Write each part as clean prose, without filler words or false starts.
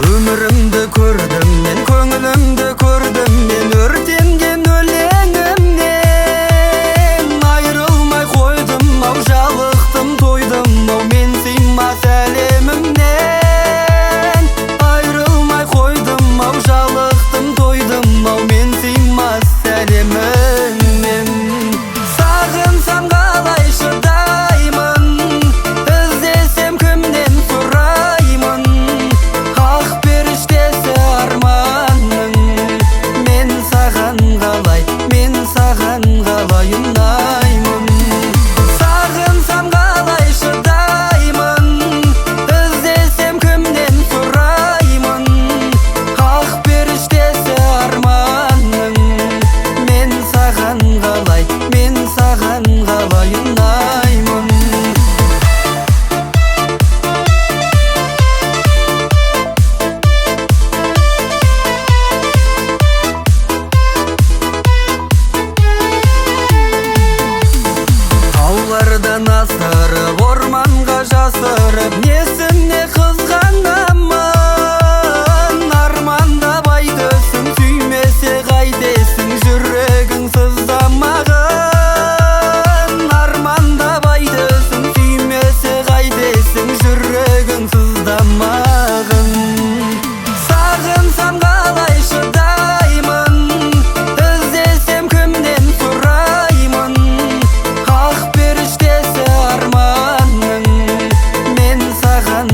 Ömrümde gördüm men, köngülümde gördüm men, örtengen öleğimden ayrılmay koydum, av жалыктым toydum, av men sıymas әлемimden ayrılmay koydum, av жалыктым toydum, av men sıymas әлемimden. Sağınsam kalay şıdayımın, izlesem kimden sorayımın, hak periştesi armanın. Men sağan kalay, men sağan kalay unayımın. Sağınsam kalay şıdayımın, izlesem kimden sorayımın, hak periştesi armanın. Men sağan kalay, men sağan kalay unayımın. Taulardan asırıp, ormanға жасырып, несіне қызғанамын. Арманда байдысың, сүймесе қайтесің, жүрегің сыздамағын. Арманда байдысың, сүймесе қайтесің, жүрегің сыздамағын. Сағынсам қалай шыдаймын, іздесем кімден сұраймын, hak periştesi armanın. Men sağan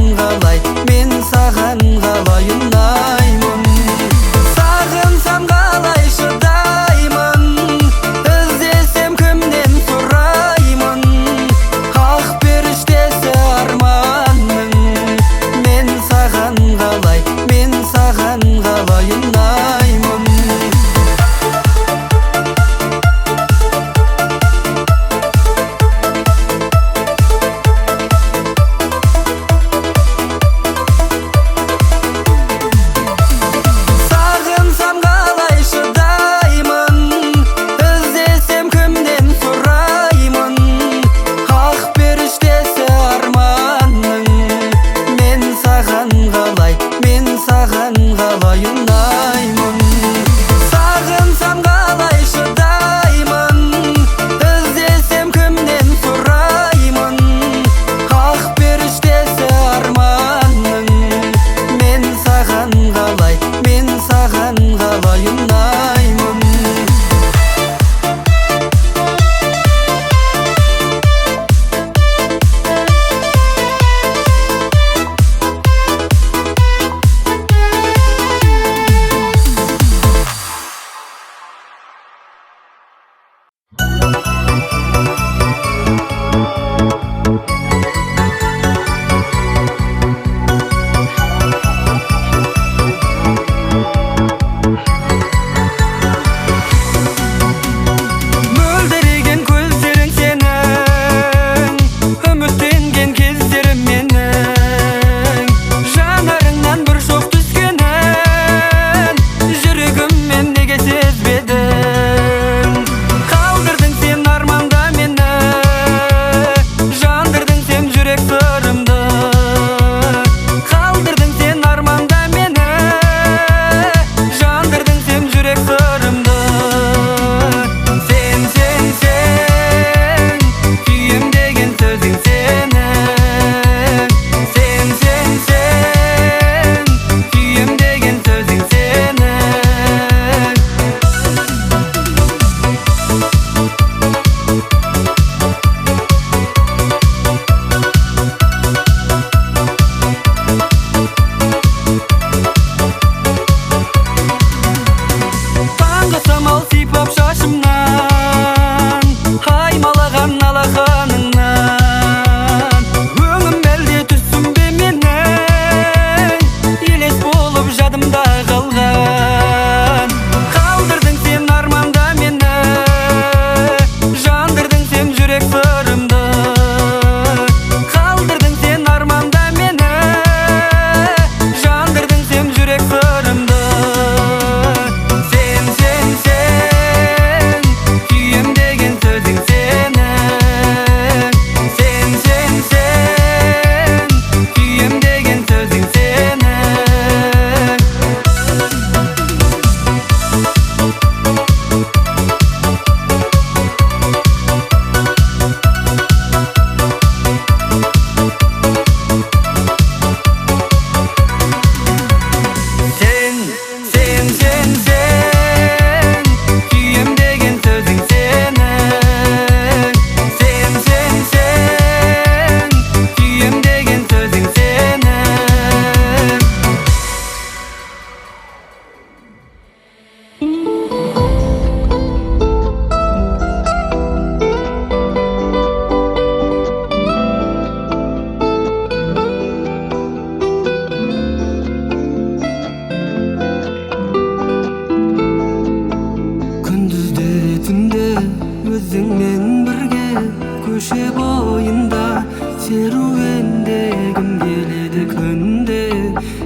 жүргендегім келеді күнде,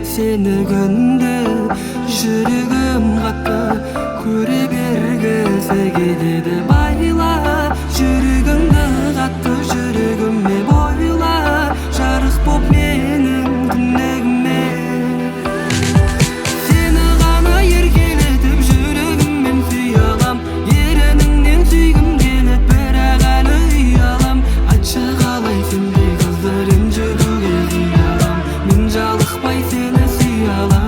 сені күнде. Жүрегім қатты көре бергісі келеді. Байла жүрегімді қатты, жүрегіме бойла, жарық боп менің түнегіме. Сені ғана еркелетіп жүрегіммен сүй алам, ерініңнен сүйгім келеді, бірақ әлі ұялам. Айтшы қалай сендей қызды ренжітуге қиялам, мен жалықпай сені сүй алам.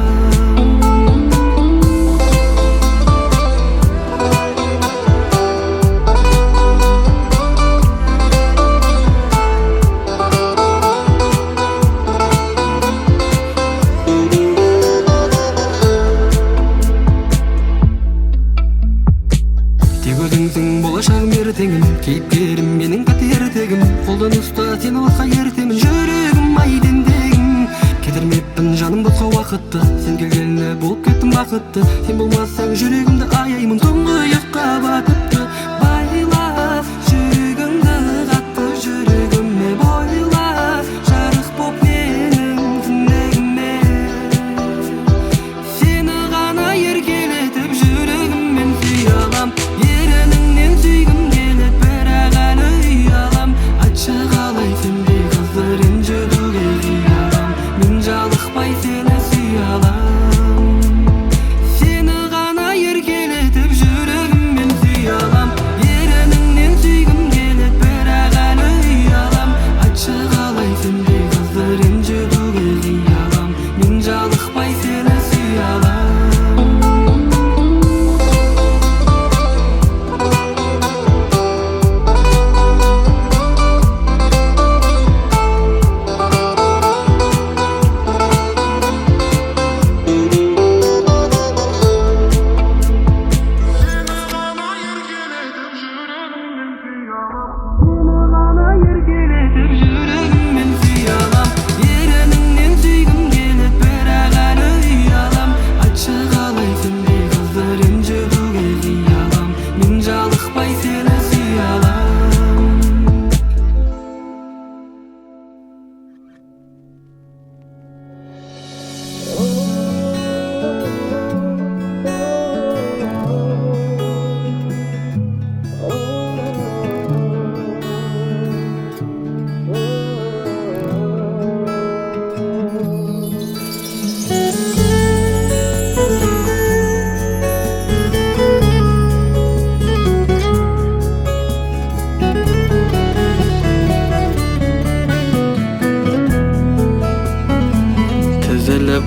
Болашағым ертеңім, кейіпкерім менің қатертегім. Қолдан ұста сені отқа ертемін, жүрегім айдендегім. Кетірмеппін жаным босқа уақытты, сен келгені болып кеттім бақытты. Сен болмасаң жүрегімді аяймын, тұңғиыққа батыпты. Байла жүрегімді қатты, жүрегіме бойла, жарық боп менің түнегіме. Сені ғана еркелетіп жүрегіммен сүй алам, ерініңнен сүйгім келеді, бірақ әлі ұялам. Айтшы қалай сендей қызды ренжітуге қиялам, мен жалықпай сені сүй алам. Сені ғана еркелетіп жүрегіммен сүй алам, ерініңнен сүйгім келеді, бірақ әлі ұялам. Айтшы қалай сендей қызды ренжітуге қиялам, мен жалықпай сені сүй алам.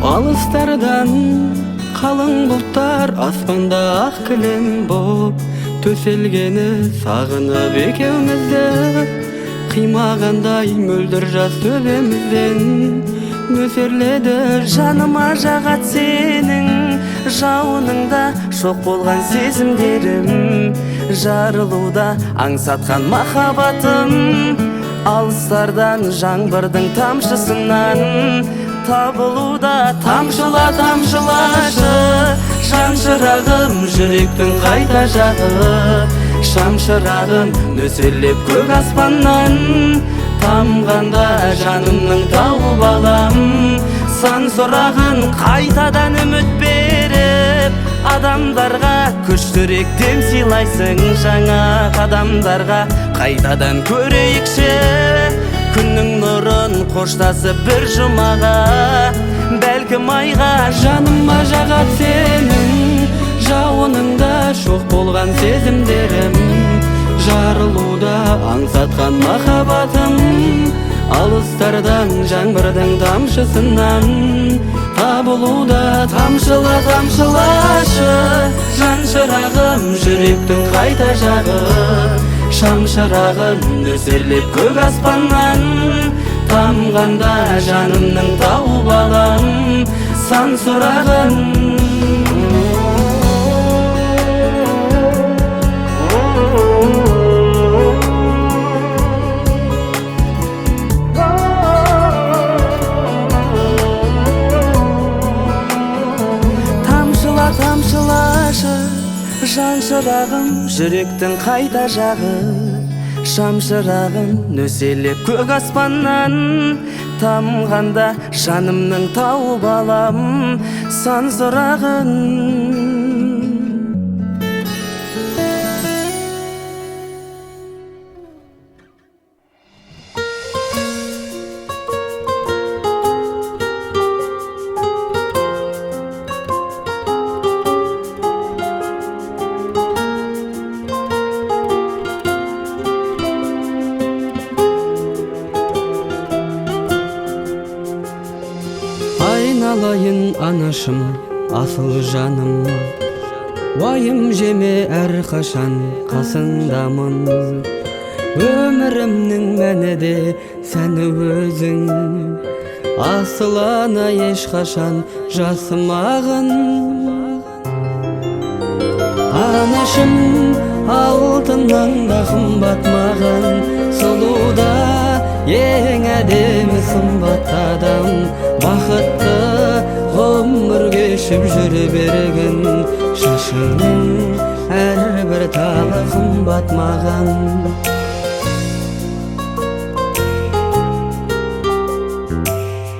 Алыстардан қалың бұлттар, аспанда ақ кілем боп төселгені, сағынып екеумізді қимағандай мөлдір жас төбемізден нөсерледі. Жаныма жағат сенің жауыныңда шоқ болған сезімдерім, жарылуда аңсатқан махаббатым. Алыстардан жаңбырдың тамшысынан табылуда, тамшыла тамшылашы жан шырағым, жүректің қайта жағы. Шам шырағым нөсерлеп көк аспаннан, тамғанда жанымның тауып алам. Сан сұрағын қайтадан үміт беріп, адамдарға күштірек дем сыйлайсың. Жаңа қадамдарға қайтадан көрейікші күннің нұрын, қоштасып бір жұмаға, бәлкім айға. Жаныма жағат сенің жауыныңда шоқ болған сезімдерім, жарылуда аңсатқан махаббатым. Алыстардан жаңбырдың тамшысынан табылуда, тамшыла тамшылашы жан шырағым, жүректің қайта жағы. Шам шырағым нөсерлеп көк аспаннан, тамғанда жанымның тауып алам. Сан сұрағын тамшылашы жан шырағым, жүректің қайта жағы. шамшырағын нөселеп көк аспаннан, тамғанда жанымның тауып алам сан сұрағын. Айналайын анашым, асыл жаным, уайым жеме әрқашан қасыңдамын. Өмірімнің мәні де сәні өзің, асыл ана ешқашан жасымағын. Анашым, алтыннан да қымбат маған, сұлуда ең әдемі сымбат адам. Бақытты ғұмыр кешіп жүре берген, шашыңның әрбір талы қымбат маған.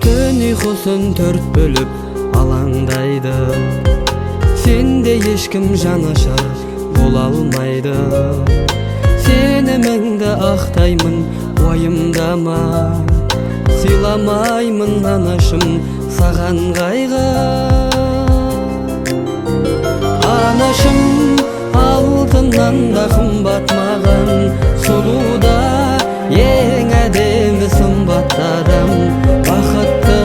Түн ұйқысын төрт бөліп алаңдайды, сенде ешкім жанашыр бола алмайды. Сеніміңді ақтаймын, уайымдама, сыйламаймын анашым саған қайғы. Анашым, алтыннан да қымбат маған, сұлуда ең әдемі сымбат адам. Бақытты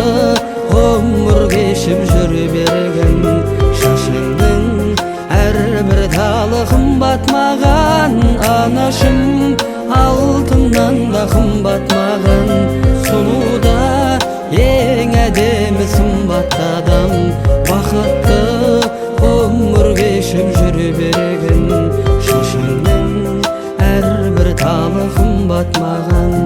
ғұмыр кешіп жүре берген, шашыңның әрбір талы қымбат маған. Анашым, алтыннан да қымбат маған, сұлуда ең әдемі сымбат адам. Бақытты ғұмыр кешіп жүре берген, шашыңның әрбір талы қымбат маған.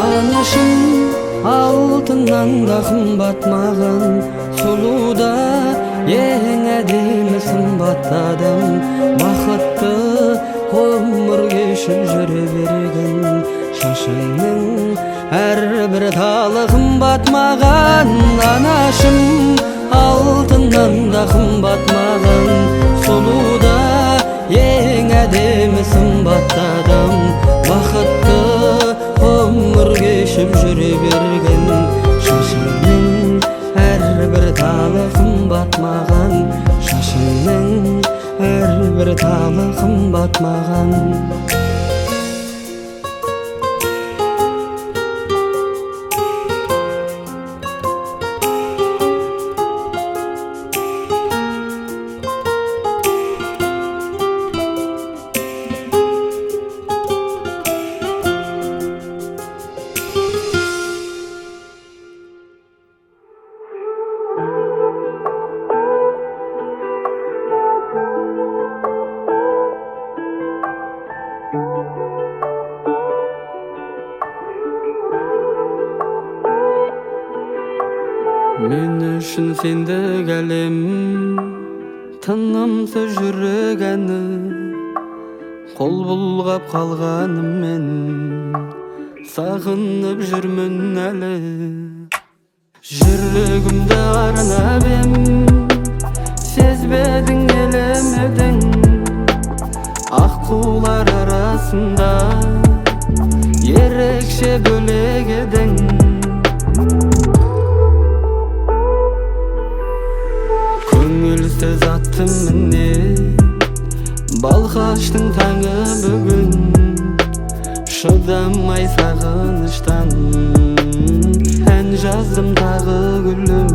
Анашым, алтыннан да қымбат маған, сұлуда ең әдемі сымбат адам. Бақытты ғұмыр кешіп жүре берген, шашыңның әрбір талы қымбат маған. Анашым, алтыннан да қымбат маған, сұлуда ең әдемі сымбат адам. Бақытты ғұмыр кешіп жүре берген, шашыңның әрбір талы қымбат маған. Шашыңның әрбір талы қымбат маған. Мен үшін сендік әлем, тынымсыз жүрек әні, қол бұлғап қалғаныммен сағынып жүрмін әлі. Жүрегімді арнап ем, сезбедің елемедің, аққулар арасында ерекше бөлек едің. Көңілсіз аттым міне, балқаштың таңы бүгін, шыдамай сағыныштан ән жаздым тағы гүлім.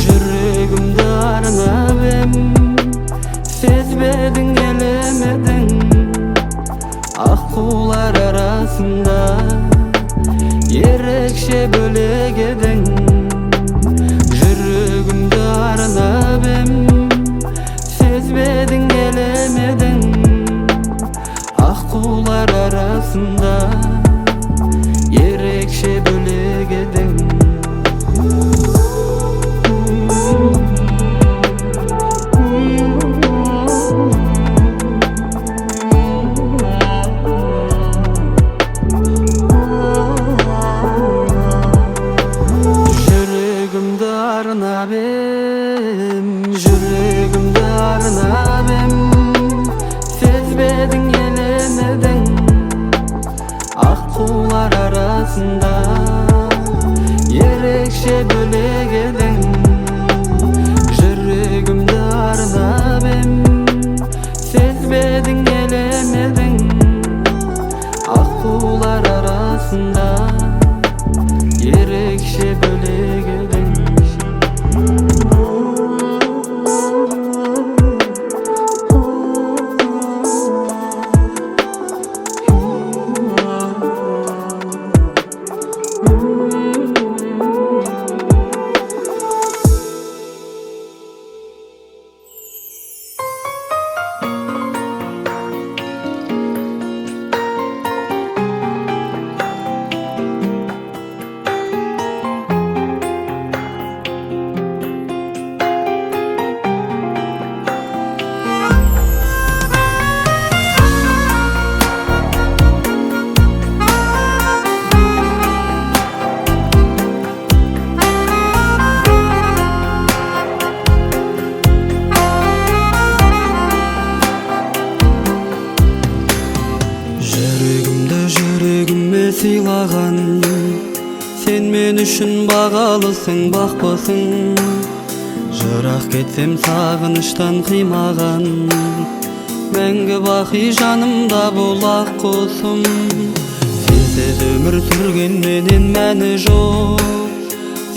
Жүрегімді арнап сезбедің, елемедің. Аққулар арасында ерекше бөлек едің. Жүрегімді арнап сезбедің, елемедің. Аққулар арасында ерекше бөлек едің. Жүрегімді арнап сезбедің, елемедің. Аққулар арасында ерекше бөлек едің. Жүрегімді арнап сезбедің, елемедің. Аққулар арасында ерекше бөлек едің. Жүрегіме сыйлаған, сен мен үшін бағалысың, бақпысың. Жырақ кетсем сағыныштан қимаған, мәңгі бақи жанымда бол ақ құсым. Сенсіз өмір сүргенменен мәні жоқ,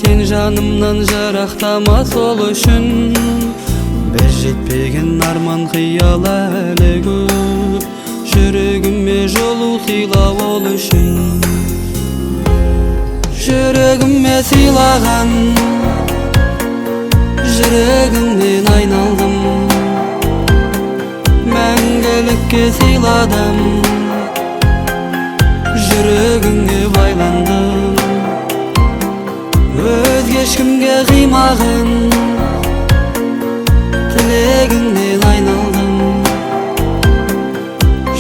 сен жанымнан жырақтама сол үшін. Біз жетпеген арман қиял әлі көп, жүрегіме жолу сыйла ол үшін. Жүрегіме сыйлаған, жүрегіңнен айналдым. Мәңгілікке сыйладым, жүрегіңе байландым. Өзге ешкімге қимағын, тілегіңнен айналдым.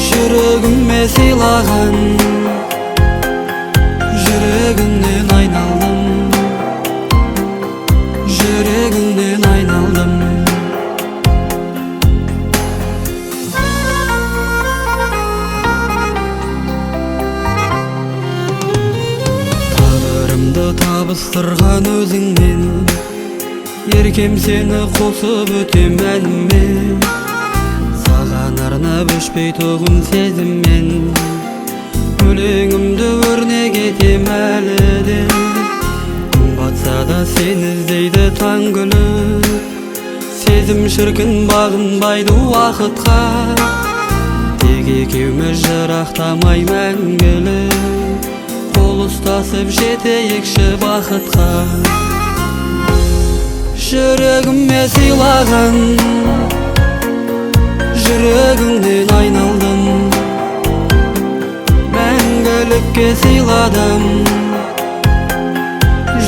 Жүрегіме сыйлаған, жүрегіңнен айналдым. Жүрегіңнен айналдым. Тағдырымды табыстырған өзіңмен, еркем сені қосып өтем әліммен. Саған арнап өшпей тоғым сезіммен, өлеңімді өрнек етем әлі де. Күн батса да сен іздейді таң күліп, сезім шіркін бағынбайды уақытқа. Тек екеуміз жырақтамай мәңгілік, қол ұстасып жетейікші бақытқа. Жүрегіме сыйлаған, жүрегіңнен айналдым. Мәңгілікке сыйладым,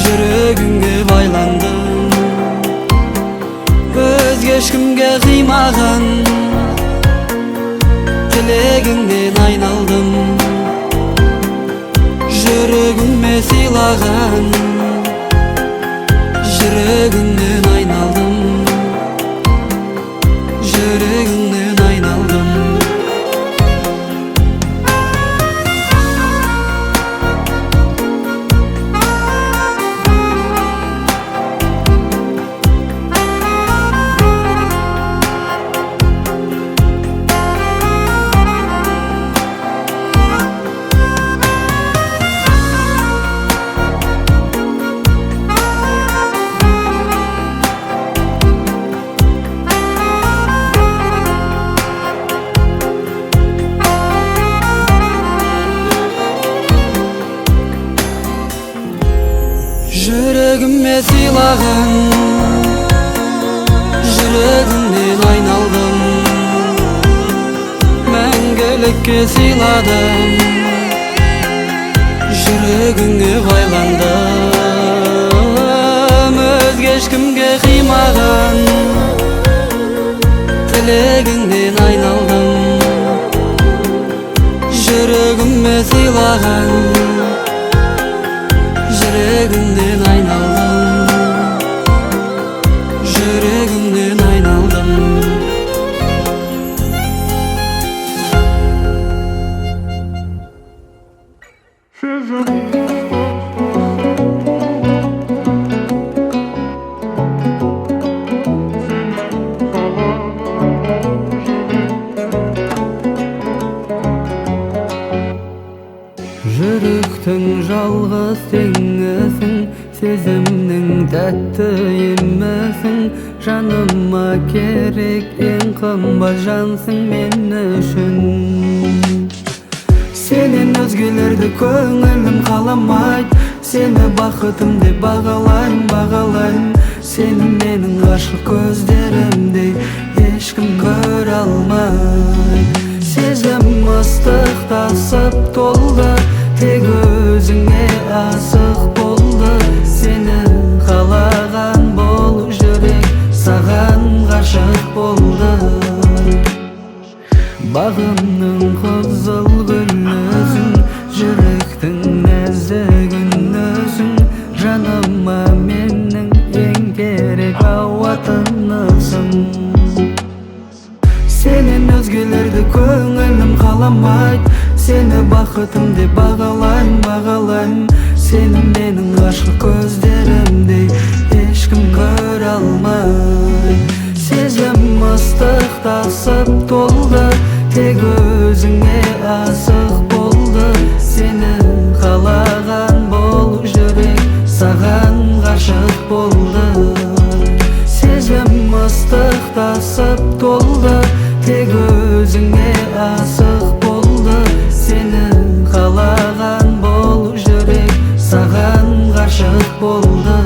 жүрегіңе байландым. Өзге ешкімге қимаған, тілегіңнен айналдым. Жүрегіме сыйлаған, жүрегіңнен айналдым. Жүрегіңнен айналдым. сыйлаган жүрөгүмдөн айналдым мәңгүлүккө сыйладым жүрөгүңө байландым өзгө эчкимге кыймаган тилегиңден айналдым жүрөгүмө сыйлаган жүрөгүмдөн айналдым жүрөгүмдөн айналдым Жүректің жалғыз теңісің, сезімнің тәтті емісің, жаныма керек ең қымбат жансың мен үшін. Сенен өзгелерді көңілім қаламайды, сені бақытым деп бағалайым, сені менің ғашық көздерімдей ешкім көре алмайды. Сезім ыстық тасып толды, тек өзіңе асық болды. Сені қалаған бол жүрек, саған ғашық болды. Бағымның қызыл гүлісің, жүректің нәзігін өзің, жаныма менің ең керек ауа тынысың. Сенен өзгелерді көңілім қаламайды, сені бақытым деп бағалайым, сені менің ғашық көздерімдей ешкім көре алмайды. Сезім ыстық тасып толды, тек өзіңе асық болды. Сені қалаған бол жүрек, саған ғашық болды. Сезім ыстық тасып толды, тек өзіңе асық болды. Сені қалаған бол жүрек, саған ғашық болды.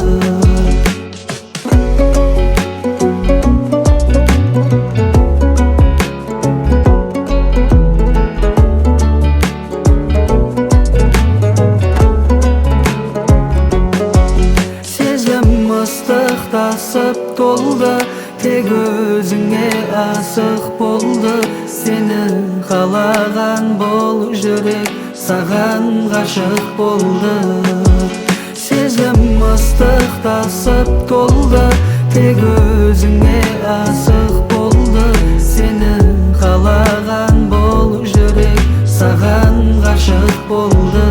Ыстық тасып толды, тек өзіңе асық болды. Сені қалаған бол жүрек, саған ғашық болды. Сезім ыстық тасып толды, тек өзіңе асық болды. Сені қалаған бол жүрек, саған ғашық болды.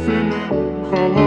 Seni